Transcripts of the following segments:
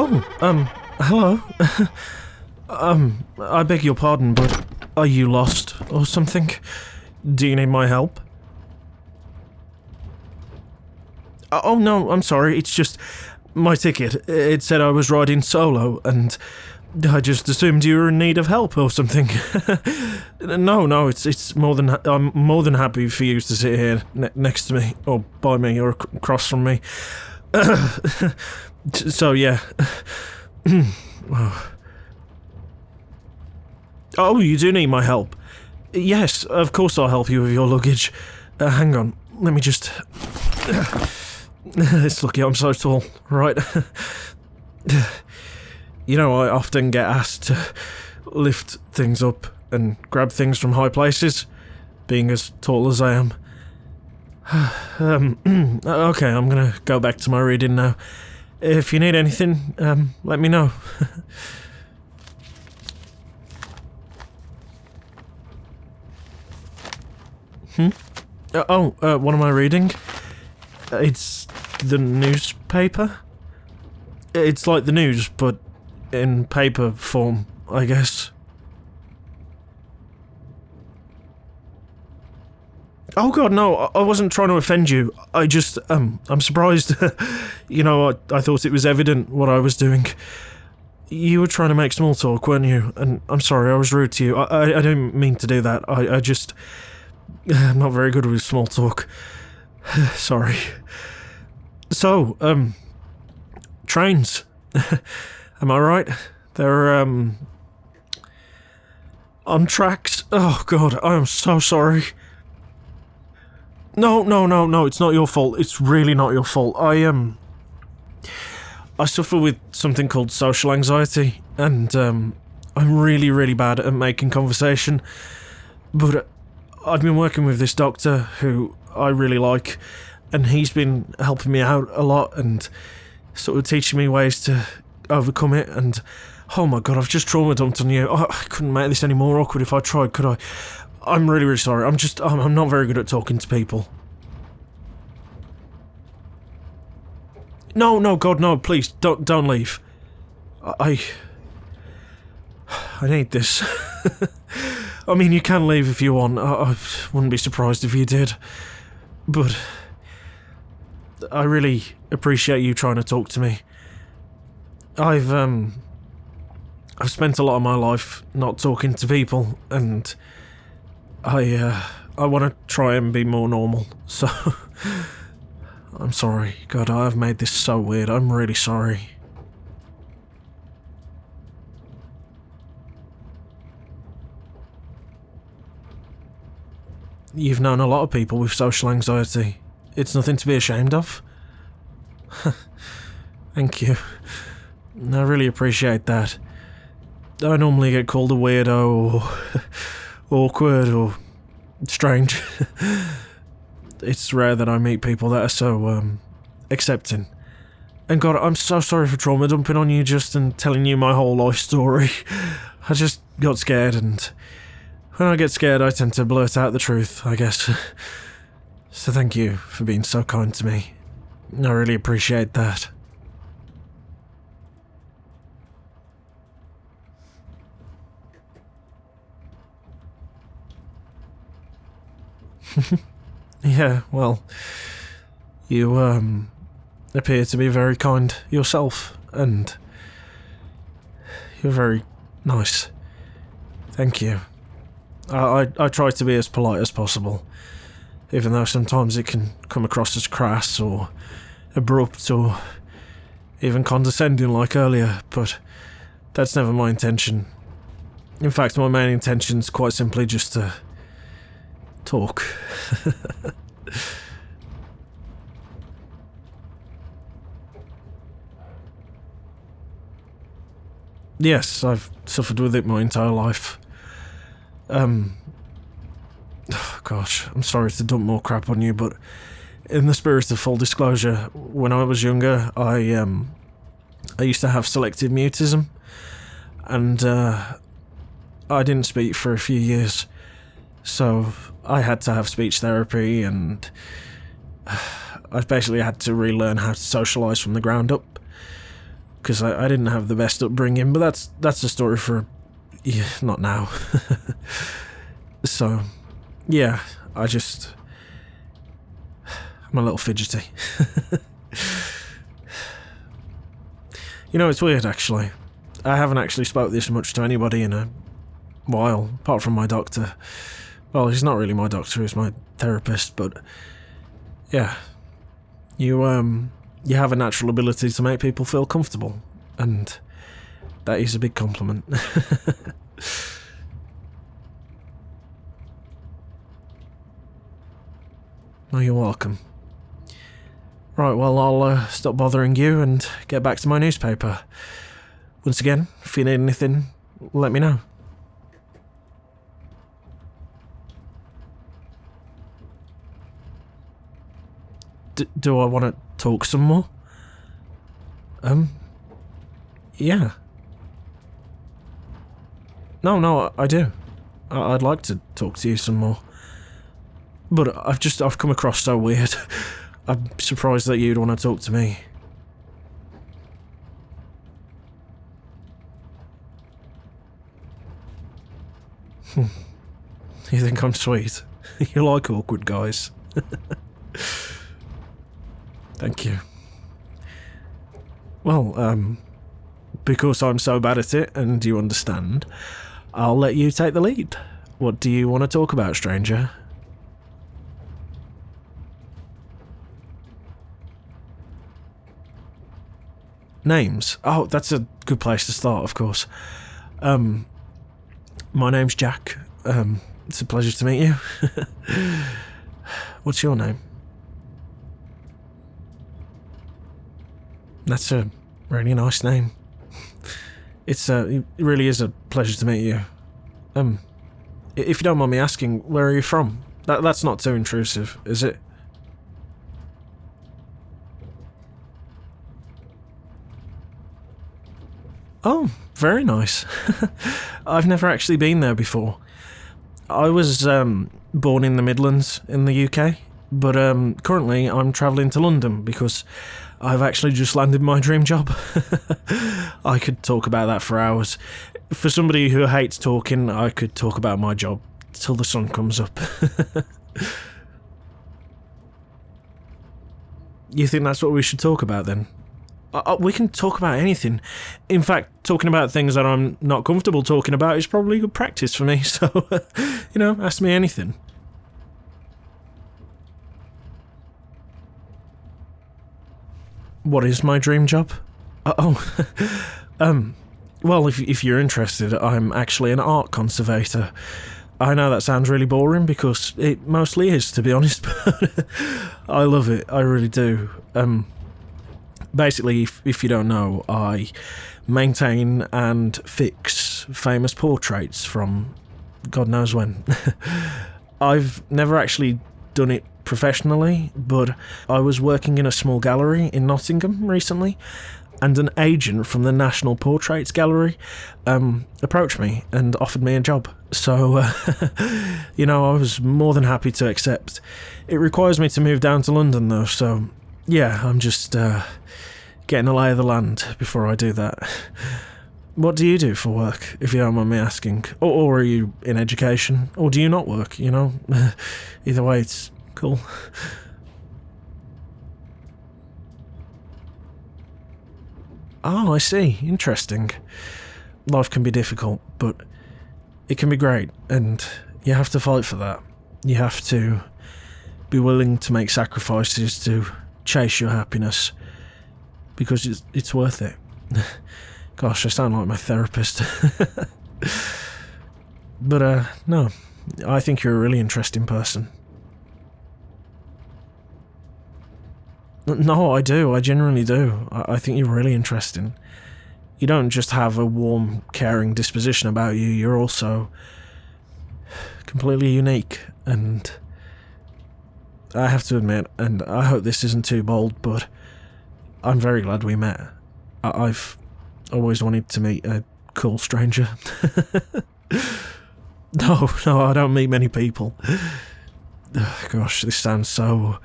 Oh, hello. I beg your pardon, but are you lost or something? Do you need my help? Oh no, I'm sorry, it's just my ticket. It said I was riding solo, and I just assumed you were in need of help or something. No, it's more than I'm more than happy for you to sit here next to me, or by me, or across from me. So yeah. Oh, you do need my help. Yes, of course I'll help you with your luggage. Hang on, let me just... It's lucky I'm so tall, right? You know, I often get asked to lift things up and grab things from high places, being as tall as I am. Okay, I'm gonna go back to my reading now. If you need anything, let me know. What am I reading? It's the newspaper? It's like the news, but in paper form, I guess. Oh god, no, I wasn't trying to offend you. I just, I'm surprised. You know, I thought it was evident what I was doing. You were trying to make small talk, weren't you? And I'm sorry, I was rude to you. I didn't mean to do that. I just... I'm not very good with small talk. Sorry. So, trains. Am I right? They're, on tracks. Oh god, I am so sorry. No, it's not your fault. It's really not your fault. I suffer with something called social anxiety, and, I'm really, really bad at making conversation. But I've been working with this doctor who I really like, and he's been helping me out a lot and sort of teaching me ways to overcome it, and oh my god, I've just trauma dumped on you. I couldn't make this any more awkward if I tried, could I? I'm really, really sorry. I'm not very good at talking to people. No, god, no, please, don't leave. I need this. I mean, you can leave if you want. I wouldn't be surprised if you did. But I really appreciate you trying to talk to me. I've spent a lot of my life not talking to people, and I want to try and be more normal, so... I'm sorry. God, I've made this so weird. I'm really sorry. You've known a lot of people with social anxiety. It's nothing to be ashamed of. Thank you. I really appreciate that. I normally get called a weirdo, or awkward, or strange. It's rare that I meet people that are so, accepting. And God, I'm so sorry for trauma dumping on you just and telling you my whole life story. I just got scared, and when I get scared I tend to blurt out the truth, I guess. So thank you for being so kind to me. I really appreciate that. Yeah, well, you, appear to be very kind yourself, and you're very nice. Thank you. I try to be as polite as possible, even though sometimes it can come across as crass, or abrupt, or even condescending like earlier, but that's never my intention. In fact, my main intention's quite simply just to talk. Yes, I've suffered with it my entire life. Gosh, I'm sorry to dump more crap on you, but in the spirit of full disclosure, when I was younger, I used to have selective mutism, and I didn't speak for a few years, so I had to have speech therapy, and I basically had to relearn how to socialise from the ground up. because I didn't have the best upbringing, but that's a story for... yeah, not now. So, yeah, I'm a little fidgety. You know, it's weird, actually. I haven't actually spoke this much to anybody in a while, apart from my doctor. Well, he's not really my doctor, he's my therapist, but... yeah. You have a natural ability to make people feel comfortable, and that is a big compliment. Oh, you're welcome. Right, well, I'll stop bothering you and get back to my newspaper. Once again, if you need anything, let me know. Do I want to talk some more? Yeah. No, I do. I'd like to talk to you some more. But I've come across so weird. I'm surprised that you'd want to talk to me. You think I'm sweet? You like awkward guys. Thank you. Well, because I'm so bad at it and you understand, I'll let you take the lead. What do you want to talk about, stranger? Names? Oh, that's a good place to start, of course. My name's Jack. It's a pleasure to meet you. What's your name? That's a really nice name. It really is a pleasure to meet you. If you don't mind me asking, where are you from? That's not too intrusive, is it? Oh, very nice. I've never actually been there before. I was born in the Midlands in the UK, but currently I'm travelling to London because I've actually just landed my dream job. I could talk about that for hours. For somebody who hates talking, I could talk about my job till the sun comes up. You think that's what we should talk about then? We can talk about anything. In fact, talking about things that I'm not comfortable talking about is probably good practice for me, so, ask me anything. What is my dream job? Well, if you're interested, I'm actually an art conservator. I know that sounds really boring because it mostly is, to be honest, but I love it, I really do. Basically, if you don't know, I maintain and fix famous portraits from God knows when. I've never actually done it professionally, but I was working in a small gallery in Nottingham recently, and an agent from the National Portraits Gallery approached me and offered me a job. So, I was more than happy to accept. It requires me to move down to London though, so yeah, I'm just getting a lay of the land before I do that. What do you do for work, if you don't mind me asking? Or are you in education? Or do you not work, Either way, it's cool. Oh, I see. Interesting. Life can be difficult, but it can be great, and you have to fight for that. You have to be willing to make sacrifices to chase your happiness, because it's worth it. Gosh, I sound like my therapist. But, no, I think you're a really interesting person. No, I do, I genuinely do. I think you're really interesting. You don't just have a warm, caring disposition about you, you're also completely unique, and I have to admit, and I hope this isn't too bold, but I'm very glad we met. I've always wanted to meet a cool stranger. No, I don't meet many people. Gosh, this sounds so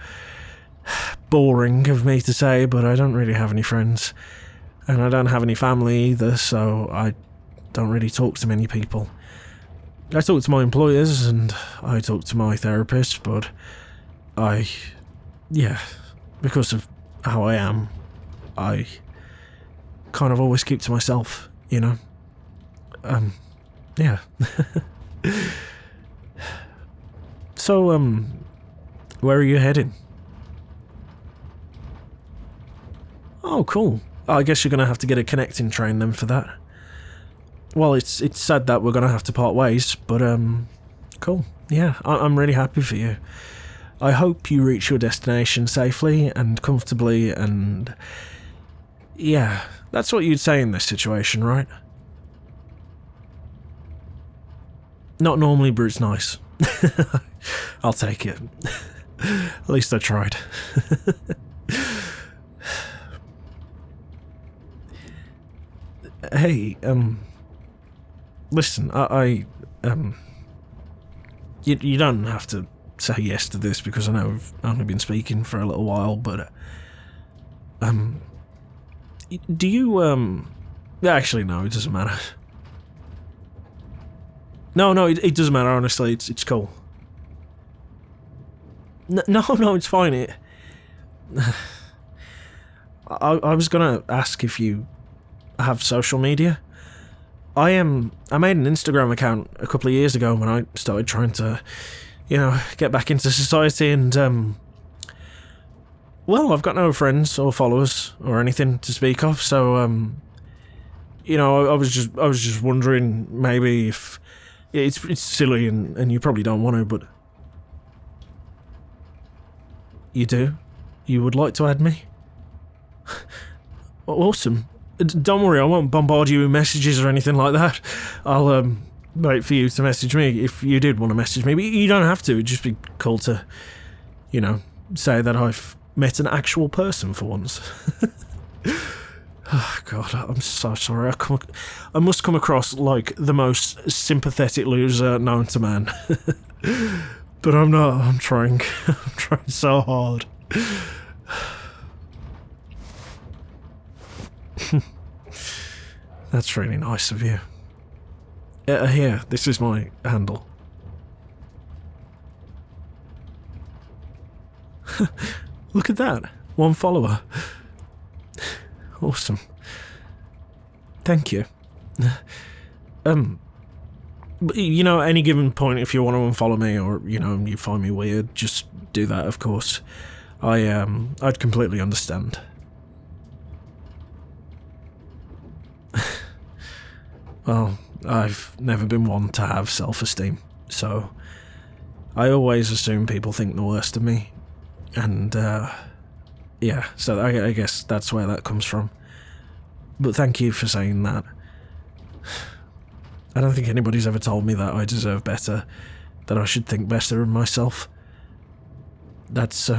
boring of me to say, but I don't really have any friends. And I don't have any family either, so I don't really talk to many people. I talk to my employers and I talk to my therapist, but because of how I am, I kind of always keep to myself, you know? Yeah. So, where are you heading? Oh, cool. I guess you're gonna have to get a connecting train then for that. Well, it's sad that we're gonna have to part ways, but cool. Yeah, I'm really happy for you. I hope you reach your destination safely and comfortably, and yeah, that's what you'd say in this situation, right? Not normally, but it's nice. I'll take it. At least I tried. Hey, listen, you don't have to say yes to this because I know we've only been speaking for a little while, but, do you, actually, no, it doesn't matter. No, it doesn't matter, honestly, it's cool. No, it's fine, I was gonna ask if you have social media. I made an Instagram account a couple of years ago when I started trying to, get back into society, and well, I've got no friends or followers or anything to speak of, so I was just wondering maybe if it's silly and you probably don't want to, but you do? You would like to add me? Awesome. Don't worry, I won't bombard you with messages or anything like that. I'll wait for you to message me if you did want to message me, but you don't have to. It'd just be cool to, say that I've met an actual person for once. Oh, God, I'm so sorry. I must come across like the most sympathetic loser known to man. But I'm not. I'm trying. I'm trying so hard. That's really nice of you. Here, this is my handle. Look at that. 1 follower. Awesome. Thank you. Any given point, if you want to unfollow me or, you find me weird, just do that, of course. I'd completely understand. Well, I've never been one to have self-esteem, so I always assume people think the worst of me, and, yeah, so I guess that's where that comes from. But thank you for saying that. I don't think anybody's ever told me that I deserve better, that I should think better of myself. That's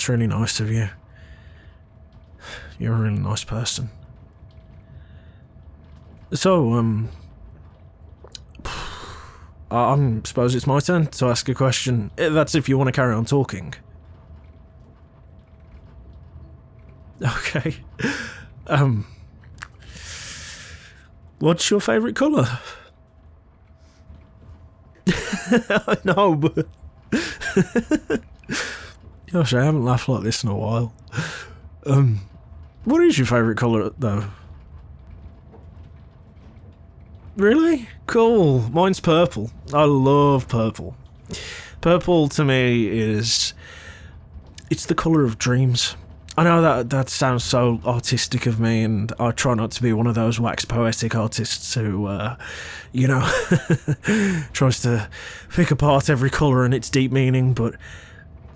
really nice of you. You're a really nice person. So, I suppose it's my turn to ask a question. That's if you want to carry on talking. Okay. What's your favourite colour? I know, but... Gosh, I haven't laughed like this in a while. What is your favourite colour, though? Really? Cool. Mine's purple. I love purple. Purple to me is... it's the colour of dreams. I know that sounds so artistic of me, and I try not to be one of those wax poetic artists who, tries to pick apart every colour and its deep meaning, but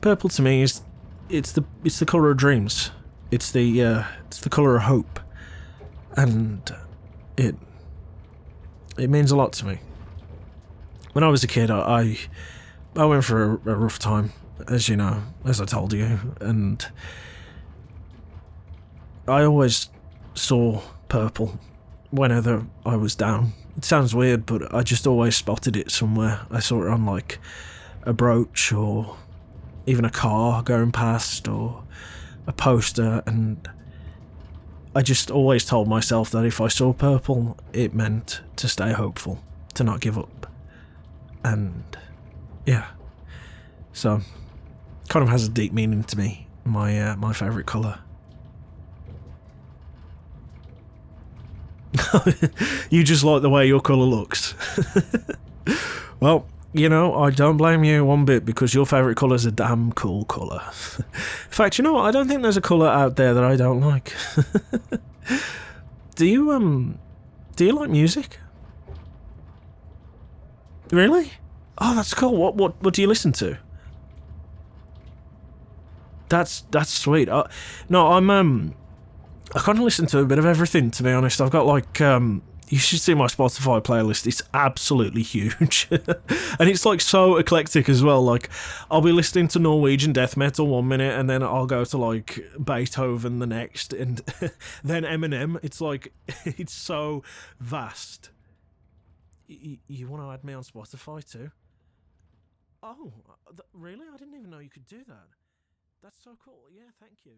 purple to me is... it's the colour of dreams. It's the colour of hope. And it means a lot to me. When I was a kid, I went for a rough time, as you know, as I told you, and I always saw purple whenever I was down. It sounds weird, but I just always spotted it somewhere. I saw it on, like, a brooch, or even a car going past, or a poster, and I just always told myself that if I saw purple, it meant to stay hopeful, to not give up. And yeah, so kind of has a deep meaning to me. My favourite colour. You just like the way your colour looks. Well, you know, I don't blame you one bit, because your favourite colour is a damn cool colour. In fact, you know what? I don't think there's a colour out there that I don't like. Do you like music? Really? Oh, that's cool. What do you listen to? That's sweet. No, I kind of listen to a bit of everything, to be honest. I've got like, you should see my Spotify playlist. It's absolutely huge. And it's like so eclectic as well. Like, I'll be listening to Norwegian death metal one minute, and then I'll go to like Beethoven the next, and then Eminem. It's like, it's so vast. You want to add me on Spotify too? Oh, really? I didn't even know you could do that. That's so cool. Yeah, thank you.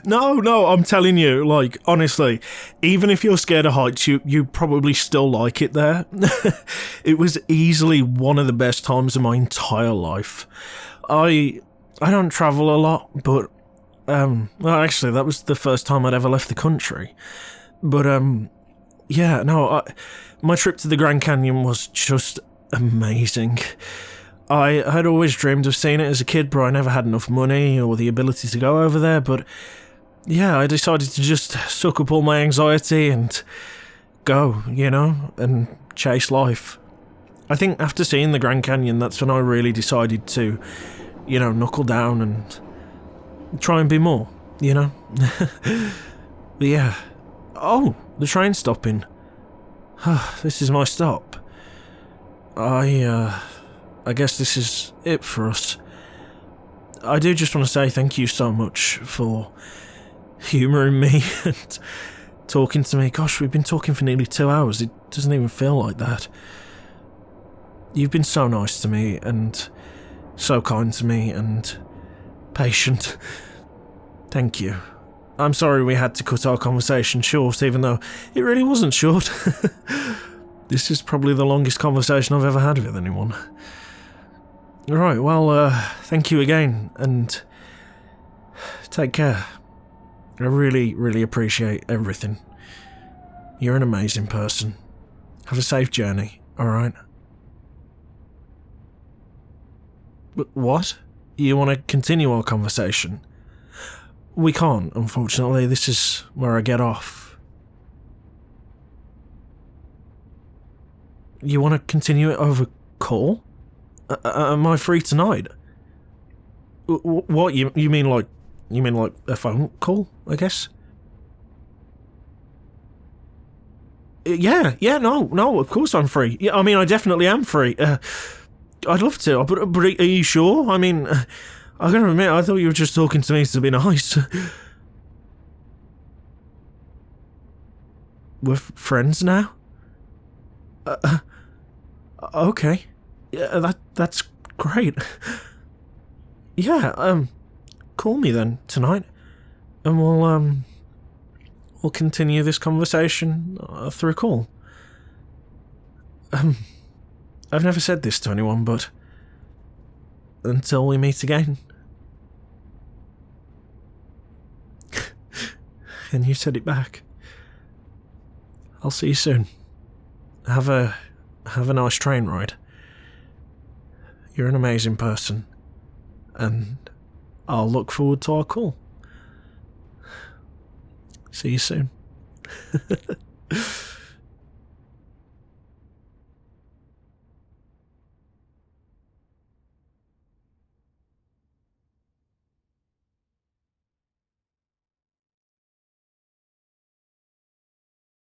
No, I'm telling you, like, honestly, even if you're scared of heights, you probably still like it there. It was easily one of the best times of my entire life. I don't travel a lot, but well, actually, that was the first time I'd ever left the country. But yeah, no, my trip to the Grand Canyon was just amazing. I had always dreamed of seeing it as a kid, but I never had enough money or the ability to go over there. But yeah, I decided to just suck up all my anxiety and go, you know, and chase life. I think after seeing the Grand Canyon, that's when I really decided to, you know, knuckle down and try and be more, you know? But yeah. Oh, the train's stopping. This is my stop. I guess this is it for us. I do just want to say thank you so much for humouring me and talking to me. Gosh, we've been talking for nearly 2 hours. It doesn't even feel like that. You've been so nice to me and so kind to me and patient. Thank you. I'm sorry we had to cut our conversation short, even though it really wasn't short. This is probably the longest conversation I've ever had with anyone. Right, well, thank you again, and take care. I really, really appreciate everything. You're an amazing person. Have a safe journey, alright? What? You want to continue our conversation? We can't, unfortunately. This is where I get off. You want to continue it over call? Am I free tonight? What, you mean like a phone call, I guess? Yeah, no, of course I'm free. Yeah, I mean, I definitely am free. I'd love to, but are you sure? I mean, I gotta admit, I thought you were just talking to me to be nice. We're friends now? Okay. Yeah, that's great. Yeah, call me then tonight, and we'll continue this conversation through a call. I've never said this to anyone, but until we meet again. And you said it back. I'll see you soon. Have a nice train ride. You're an amazing person, and I'll look forward to our call. See you soon.